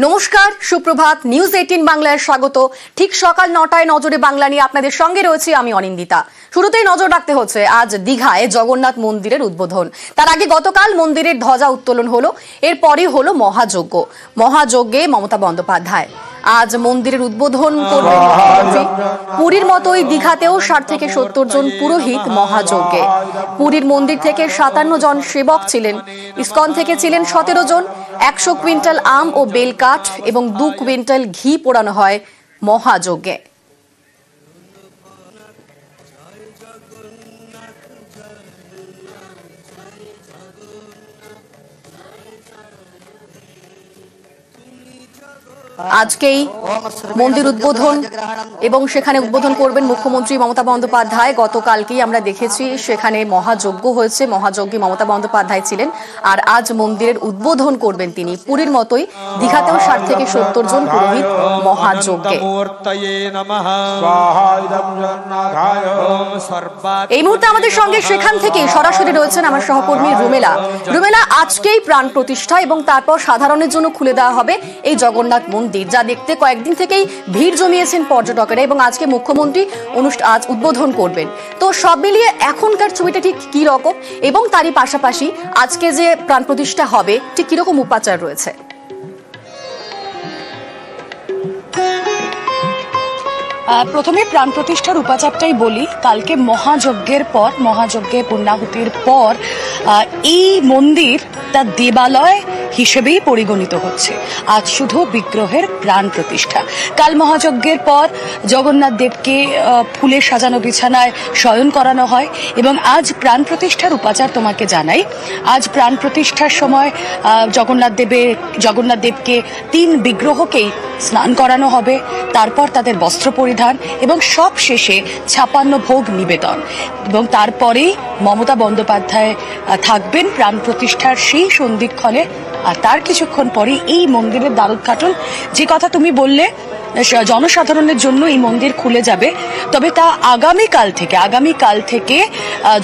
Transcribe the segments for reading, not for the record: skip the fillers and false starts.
নমস্কার, সুপ্রভাত। নিউজ 18 বাংলায় স্বাগত। ঠিক সকাল 9টায় নজরে বাংলা নিয়ে আপনাদের সঙ্গে রয়েছি আমি অনিন্দিতা। শুরুতেই নজর রাখতে হচ্ছে আজ দীঘায় জগন্নাথ মন্দিরের উদ্বোধন। তার আগে গতকাল মন্দিরের ধ্বজা উত্তোলন হলো, এরপরই হলো মহাযজ্ঞ। মহাযজ্ঞে মমতা বন্দ্যোপাধ্যায় আজ মন্দিরের উদ্বোধন করবেন মুখ্যমন্ত্রী। পুরীর মতোই দীঘাতেও 60 থেকে 70 জন পুরোহিত মহাযজ্ঞে। পুরীর মন্দির থেকে 57 জন সেবক ছিলেন, ইসকন থেকে ছিলেন 17 জন। 100 কুইন্টাল আম ও বেল কাঠ এবং 2 কুইন্টাল ঘি পোড়ানো হয় মহাযজ্ঞে। আজকেই মন্দির উদ্বোধন এবং সেখানে উদ্বোধন করবেন মুখ্যমন্ত্রী মমতা বন্দ্যোপাধ্যায়। গতকালকেই আমরা দেখেছি সেখানে মহাযজ্ঞ হয়েছে, মহাযজ্ঞে মমতা বন্দ্যোপাধ্যায় ছিলেন, আর আজ মন্দিরের উদ্বোধন করবেন তিনি। পুরীর মতোই দীঘাতেও 60 থেকে 70 জন পুরোহিত মহাযজ্ঞে। এই মুহূর্তে আমাদের সঙ্গে সেখান থেকে সরাসরি রয়েছেন আমার সহকর্মী রুমেলা। রুমেলা, আজকেই প্রাণ প্রতিষ্ঠা এবং তারপর সাধারণের জন্য খুলে দেওয়া হবে এই জগন্নাথ মন্দির, যা দেখতে কয়েকদিন থেকেই ভিড় জমিয়েছেন পর্যটকেরা, এবং আজকে মুখ্যমন্ত্রী আজ উদ্বোধন করবেন। তো সব মিলিয়ে এখনকার ছবিটা ঠিক কি রকম, এবং তারই পাশাপাশি আজকে যে প্রাণ প্রতিষ্ঠা হবে ঠিক কিরকম উপাচার রয়েছে? প্রথমে প্রাণ প্রতিষ্ঠার উপাচারটাই বলি। কালকে মহাযজ্ঞের পর, মহাযজ্ঞে পূর্ণাহুতির পর এই মন্দির তার দেবালয় হিসেবেই পরিগণিত হচ্ছে। আজ শুধু বিগ্রহের প্রাণ প্রতিষ্ঠা। কাল মহাযজ্ঞের পর জগন্নাথ দেবকে ফুলের সাজানো বিছানায় শয়ন করানো হয়, এবং আজ প্রাণ প্রতিষ্ঠার উপাচার তোমাকে জানাই। আজ প্রাণ প্রতিষ্ঠার সময় জগন্নাথ দেবকে 3 বিগ্রহকেই স্নান করানো হবে, তারপর তাদের বস্ত্র পরিধান এবং সব শেষে 56 ভোগ নিবেদন, এবং তারপরেই মমতা বন্দ্যোপাধ্যায় থাকবেন প্রাণ প্রতিষ্ঠার সেই সন্ধিক্ষণে। আর তার কিছুক্ষণ পরে এই মন্দিরের দ্বারোদ্ঘাটন, যে কথা তুমি বললে, জনসাধারণের জন্য এই মন্দির খুলে যাবে। তবে তা আগামীকাল থেকে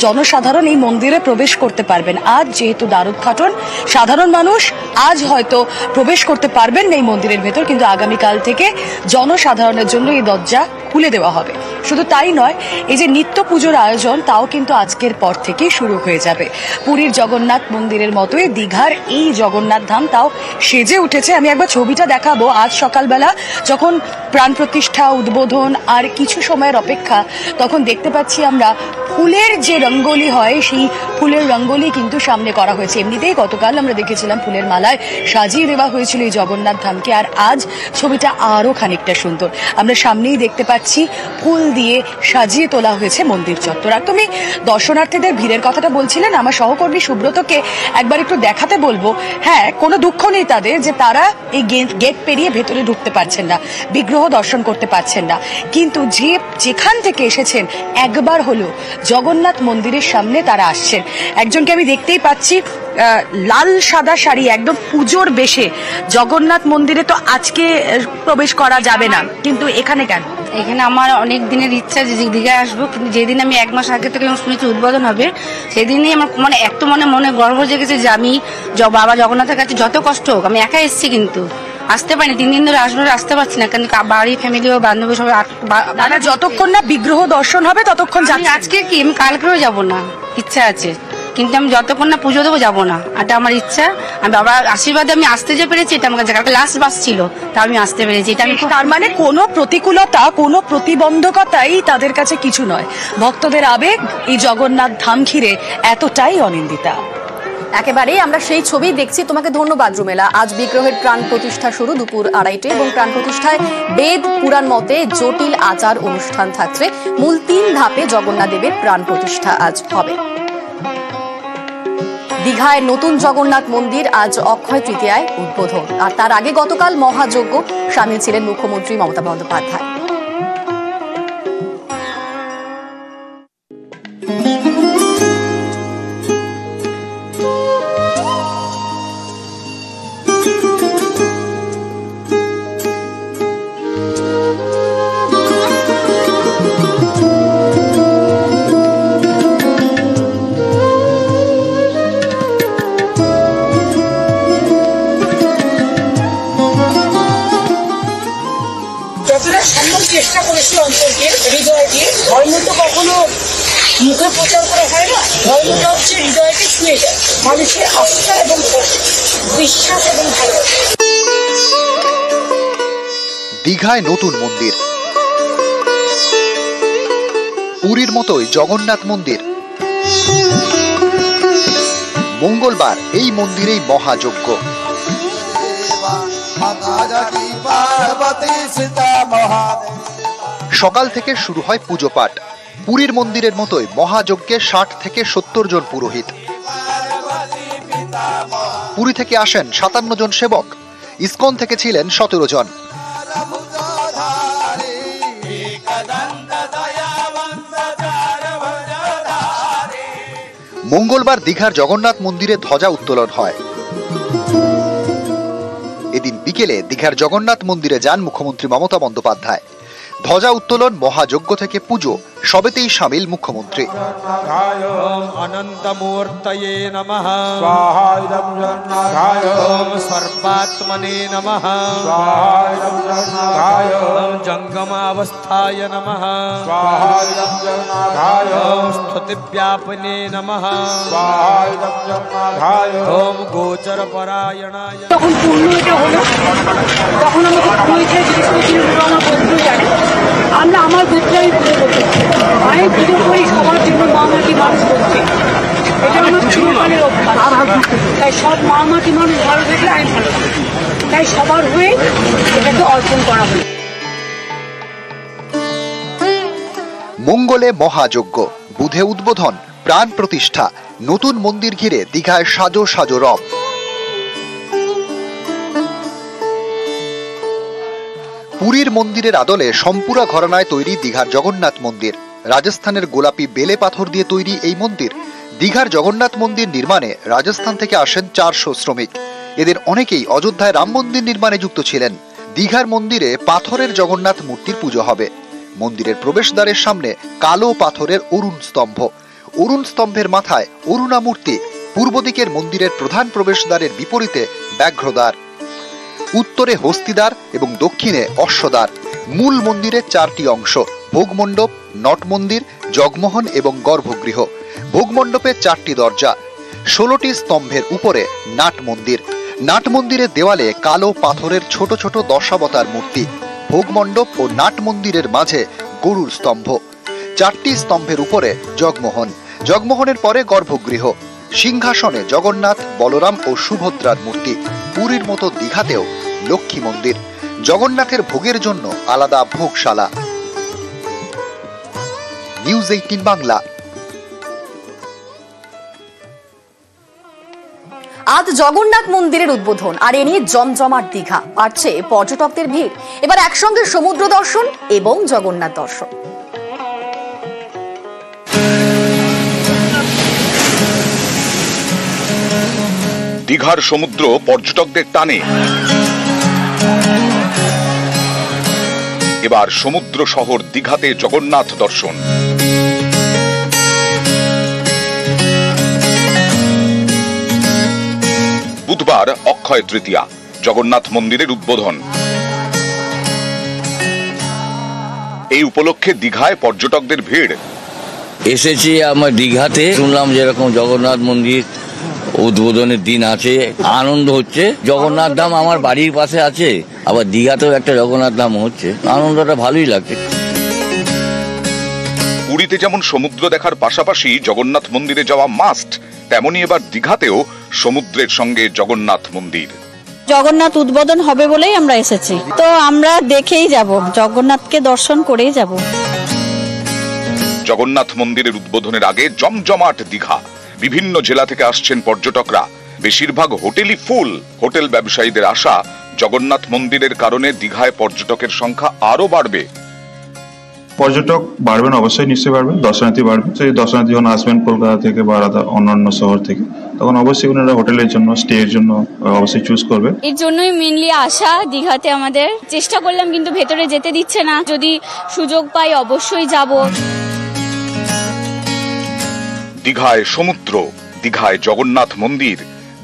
জনসাধারণ এই মন্দিরে প্রবেশ করতে পারবেন। আজ যেহেতু দ্বারোদ্ঘাটন, সাধারণ মানুষ আজ হয়তো প্রবেশ করতে পারবেন না এই মন্দিরের ভেতর, কিন্তু আগামীকাল থেকে জনসাধারণের জন্য এই দরজা খুলে দেওয়া হবে। শুধু তাই নয়, এই যে নিত্য পুজোর আয়োজন, তাও কিন্তু আজকের পর থেকে শুরু হয়ে যাবে। পুরীর জগন্নাথ মন্দিরের মতোই দীঘার এই জগন্নাথ ধাম তাও সেজে উঠেছে। আমি একবার ছবিটা দেখাবো। আজ সকালবেলা যখন প্রাণ প্রতিষ্ঠা, উদ্বোধন আর কিছু সময়ের অপেক্ষা, তখন দেখতে পাচ্ছি আমরা ফুলের যে রঙ্গোলি হয়, সেই ফুলের রঙ্গোলি কিন্তু সামনে করা হয়েছে। এমনিতেই গতকাল আমরা দেখেছিলাম ফুলের মালায় সাজিয়ে দেওয়া হয়েছিল এই জগন্নাথ ধামকে, আর আজ ছবিটা আরো খানিকটা সুন্দর। আমরা সামনেই দেখতে পাচ্ছি ফুল দিয়ে সাজিয়ে তোলা হয়েছে মন্দির চত্বর। আর তুমি দর্শনার্থীদের ভিড়ের কথাটা বলছিলেন, আমার সহকর্মী সুব্রতকে একবার একটু দেখাতে বলবো। হ্যাঁ, কোনো দুঃখ নেই তাদের যে তারা এই গেট পেরিয়ে ভেতরে ঢুকতে পারছেন না, বিগ্রহ দর্শন করতে পারছেন না, কিন্তু যেখান থেকে এসেছেন একবার হলো জগন্নাথ মন্দিরের সামনে তারা আসছেন। একজনকে আমি দেখতেই পাচ্ছি লাল সাদা শাড়ি, একদম পুজোর বেশে। জগন্নাথ মন্দিরে তো আজকে প্রবেশ করা যাবে না, কিন্তু এখানে কেন? এখানে আমার অনেক দিনের ইচ্ছা যে দীঘায় আসবো, কিন্তু যেদিন আমি 1 মাস আগে থেকে শুনেছি উদ্বোধন হবে, সেদিনই আমার মনে গর্ব জেগেছে যে আমি বাবা জগন্নাথের কাছে যত কষ্ট হোক, আমি একা এসেছি কিন্তু আসতে পারিনি। 3 দিন ধরে আসতে পারছি না, কারণ বাড়ি, ফ্যামিলি ও বান্ধবী সবাই। যতক্ষণ না বিগ্রহ দর্শন হবে ততক্ষণ যাচ্ছি। আজকে কি আমি কালকেও যাবো না, ইচ্ছা আছে, কিন্তু আমি যতক্ষণ না পুজো দেবো যাবো না। এটা আমার ইচ্ছা। আমি বাবার আশীর্বাদে আমি আসতে যে পেরেছি, এটা আমার কাছে লাস্ট বাস ছিল, তা আমি আসতে পেরেছি। এটা আমি, তার মানে কোনো প্রতিকূলতা, কোনো প্রতিবন্ধকতাই তাদের কাছে কিছু নয়। ভক্তদের আবেগ এই জগন্নাথ ধাম ঘিরে এতটাই অনিন্দিতা। একেবারেই আমরা সেই ছবি দেখছি। তোমাকে ধন্যবাদ রুমেলা। আজ বিগ্রহের প্রাণ প্রতিষ্ঠা শুরু দুপুর 2:30 এবং প্রাণ প্রতিষ্ঠায় বেদ পুরাণ মতে জটিল আচার অনুষ্ঠান থাকছে। মূল 3 ধাপে জগন্নাথ দেবের প্রাণ প্রতিষ্ঠা আজ হবে। দীঘায় নতুন জগন্নাথ মন্দির আজ অক্ষয় তৃতীয়ায় উদ্বোধন, আর তার আগে গতকাল মহাযজ্ঞ, সামিল ছিলেন মুখ্যমন্ত্রী মমতা বন্দ্যোপাধ্যায়। ধর্ম তো কখনো মুখে প্রচার করা হয় না, ধর্মটা হচ্ছে হৃদয়কে ছুঁয়ে যায়, মানুষের আস্থা এবং বিশ্বাস এবং ভালোবাসা। দীঘায় নতুন মন্দির, পুরীর মতোই জগন্নাথ মন্দির। মঙ্গলবার এই মন্দিরেই মহাযজ্ঞ। সকাল থেকে শুরু হয় পুজো পাঠ। পুরীর মন্দিরের মতোই মহাযজ্ঞে 60 থেকে 70 জন পুরোহিত। পুরী থেকে আসেন 57 জন সেবক, ইসকন থেকে ছিলেন 17 জন। মঙ্গলবার দীঘার জগন্নাথ মন্দিরে ধ্বজা উত্তোলন হয়। এদিন বিকেলে দীঘার জগন্নাথ মন্দিরে যান মুখ্যমন্ত্রী মমতা বন্দ্যোপাধ্যায়। ধ্বজা উত্তোলন, মহাযজ্ঞ থেকে পুজো সবেতেই সামিল মুখ্যমন্ত্রী। অনন্তমূর্তয়ে নমঃ, সর্বাত্মনে নমঃ, জঙ্গমাবস্থায় নমঃ, স্তুতিব্যাপনে নমঃ, ওম গোচরপরায়ণায়। তখন পূর্ণ এটা হলো, তখন আমাকে পুরোহিতের জিজ্ঞেস করছিলেন আমার বন্ধু জানে, আমরা আমার গোত্রে আমি পুজো করতে, আমি পুজো করি সবার জন্য, মা মাটি মানুষ করছি, এটা আমার চিরকালের অভ্যাস। তাই সব মা মাটি মানুষ ভালো দেখলে আমি ভালো থাকি, তাই সবার হয়ে এটাকে অর্পণ করা হলো। মঙ্গলে মহাযজ্ঞ, বুধে উদ্বোধন, প্রাণ প্রতিষ্ঠা, নতুন মন্দির ঘিরে দীঘায় সাজো সাজো রব। পুরীর মন্দিরের আদলে সম্পুরা ঘরানায় তৈরি দীঘার জগন্নাথ মন্দির। রাজস্থানের গোলাপি বেলে পাথর দিয়ে তৈরি এই মন্দির। দীঘার জগন্নাথ মন্দির নির্মাণে রাজস্থান থেকে আসেন 400 শ্রমিক। এদের অনেকেই অযোধ্যায় রাম মন্দির নির্মাণে যুক্ত ছিলেন। দীঘার মন্দিরে পাথরের জগন্নাথ মূর্তির পুজো হবে। মন্দিরের প্রবেশদ্বারের সামনে কালো পাথরের অরুণ স্তম্ভ। অরুণ স্তম্ভের মাথায় অরুণা মূর্তি। পূর্ব দিকের মন্দিরের প্রধান প্রবেশদ্বারের বিপরীতে ব্যাঘ্রদ্বার, উত্তরে হস্তিদ্বার এবং দক্ষিণে অশ্বদ্বার। মূল মন্দিরের 4টি অংশ: ভোগমণ্ডপ, নট মন্দির, জগমোহন এবং গর্ভগৃহ। ভোগমণ্ডপে 4টি দরজা, 16টি স্তম্ভের উপরে নাট মন্দির। নাট মন্দিরের দেওয়ালে কালো পাথরের ছোট ছোট দশাবতার মূর্তি। ভোগমণ্ডপ ও নাট মন্দিরের মাঝে গরুর স্তম্ভ। 4টি স্তম্ভের উপরে জগমোহন। জগমোহনের পরে গর্ভগৃহ। সিংহাসনে জগন্নাথ, বলরাম ও সুভদ্রার মূর্তি। পুরীর মতো দীঘাতেও লক্ষ্মী মন্দির। জগন্নাথের ভোগের জন্য আলাদা ভোগশালা। নিউজ 18 বাংলা। আজ জগন্নাথ মন্দিরের উদ্বোধন, আর এ নিয়ে জমজমাট দীঘা। বাড়ছে পর্যটকদের ভিড়। এবার একসঙ্গে সমুদ্র দর্শন এবং জগন্নাথ দর্শন। দীঘার সমুদ্র পর্যটকদের টানে। এবার সমুদ্র শহর দীঘাতে জগন্নাথ দর্শন। বুধবার অক্ষয় তৃতীয়া, জগন্নাথ মন্দিরের উদ্বোধন। এই উপলক্ষে দীঘায় পর্যটকদের ভিড়। এসেছি আমার দীঘাতে, শুনলাম যেরকম জগন্নাথ মন্দির উদ্বোধনের দিন আছে, আনন্দ হচ্ছে। জগন্নাথ ধাম আমার বাড়ির পাশে আছে, আবার দীঘাতেও একটা জগন্নাথ ধাম হচ্ছে, আনন্দটা ভালোই লাগছে। পুরীতে যেমন সমুদ্র দেখার পাশাপাশি জগন্নাথ মন্দিরে যাওয়া মাস্ট, তেমনি এবার দীঘাতেও সমুদ্রের সঙ্গে জগন্নাথ মন্দির। জগন্নাথ উদ্বোধন হবে বলেই আমরা এসেছি, তো আমরা দেখেই যাব, জগন্নাথকে দর্শন করেই যাব। জগন্নাথ মন্দিরের উদ্বোধনের আগে জমজমাট দীঘা। বিভিন্ন জেলা থেকে আসছেন পর্যটকরা, বেশিরভাগ হোটেলই ফুল। হোটেল ব্যবসায়ীদের আশা, জগন্নাথ মন্দিরের কারণে দীঘায় পর্যটকের সংখ্যা আরো বাড়বে। পর্যটক বাড়বেন, অবশ্যই নিশ্চয়ই বাড়বেন, দর্শনার্থী বাড়বে। সেই দর্শনার্থী যখন আসবেন কলকাতা থেকে বা অন্যান্য শহর থেকে, তখন অবশ্যই ওনারা হোটেলের জন্য, স্টে এর জন্য অবশ্যই চুজ করবে। এর জন্যই মেনলি আসা দীঘাতে। আমাদের চেষ্টা করলাম কিন্তু ভেতরে যেতে দিচ্ছে না, যদি সুযোগ পাই অবশ্যই যাব। দীঘায় সমুদ্র, দীঘায় জগন্নাথ মন্দির,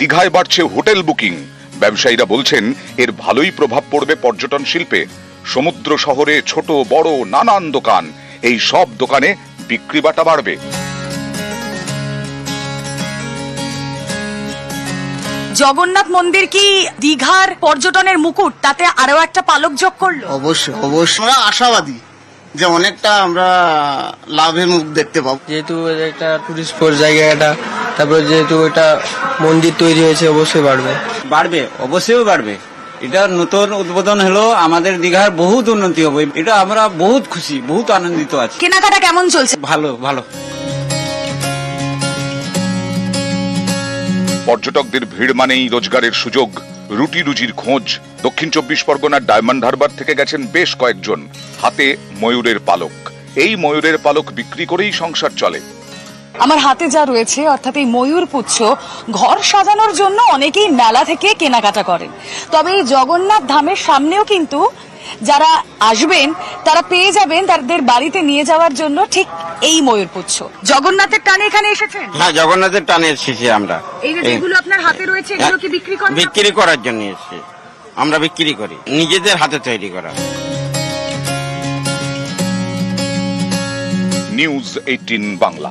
দীঘায় বাড়ছে হোটেল বুকিং। ব্যবসায়ীরা বলছেন এর ভালোই প্রভাব পড়বে পর্যটন শিল্পে। সমুদ্র শহরে ছোট বড় নানান দোকান, এই সব দোকানে বিক্রি বাটা বাড়বে। জগন্নাথ মন্দির কি দীঘার পর্যটনের মুকুট, তাতে আরো একটা পালক যোগ করলো? অবশ্যই অবশ্যই আমরা আশাবাদী যে অনেকটা আমরা লাভের মুখ দেখতে পাবো, যেহেতু একটা টুরিস্ট স্পট জায়গা এটা, তারপরে যেহেতু এটা মন্দির তৈরি হয়েছে, অবশ্যই বাড়বে অবশ্যই বাড়বে। এটা নতুন উদ্বোধন হলো, আমাদের দীঘার বহুত উন্নতি হবে, এটা আমরা বহুত খুশি, বহুত আনন্দিত আছি। কেনাকাটা কেমন চলছে? ভালো ভালো। পর্যটকদের ভিড় মানেই রোজগারের সুযোগ, রুটি রুজির খোঁজ। দক্ষিণ 24 পরগনার ডায়মন্ড হারবার থেকে গেছেন বেশ কয়েকজন, হাতে ময়ূরের পালক। এই ময়ূরের পালক বিক্রি করেই সংসার চলে। আমার হাতে যা রয়েছে, অর্থাৎ এই ময়ূর পুচ্ছ, ঘর সাজানোর জন্য অনেকেই মেলা থেকে কেনাকাটা করেন। তবে এই জগন্নাথ ধামের সামনেও কিন্তু যারা আসবেন তারা পেয়ে যাবেন তাদের বাড়িতে নিয়ে যাওয়ার জন্য ঠিক এই ময়ূর পুচ্ছ। জগন্নাথের টানে এখানে এসেছেন? হ্যাঁ, জগন্নাথের টানে এসেছি আমরা। এই যেগুলো আপনার হাতে রয়েছে, এগুলো কি বিক্রি করেন? বিক্রি করার জন্য এসেছি, আমরা বিক্রি করি, নিজেদের হাতে তৈরি করা। নিউজ 18 বাংলা।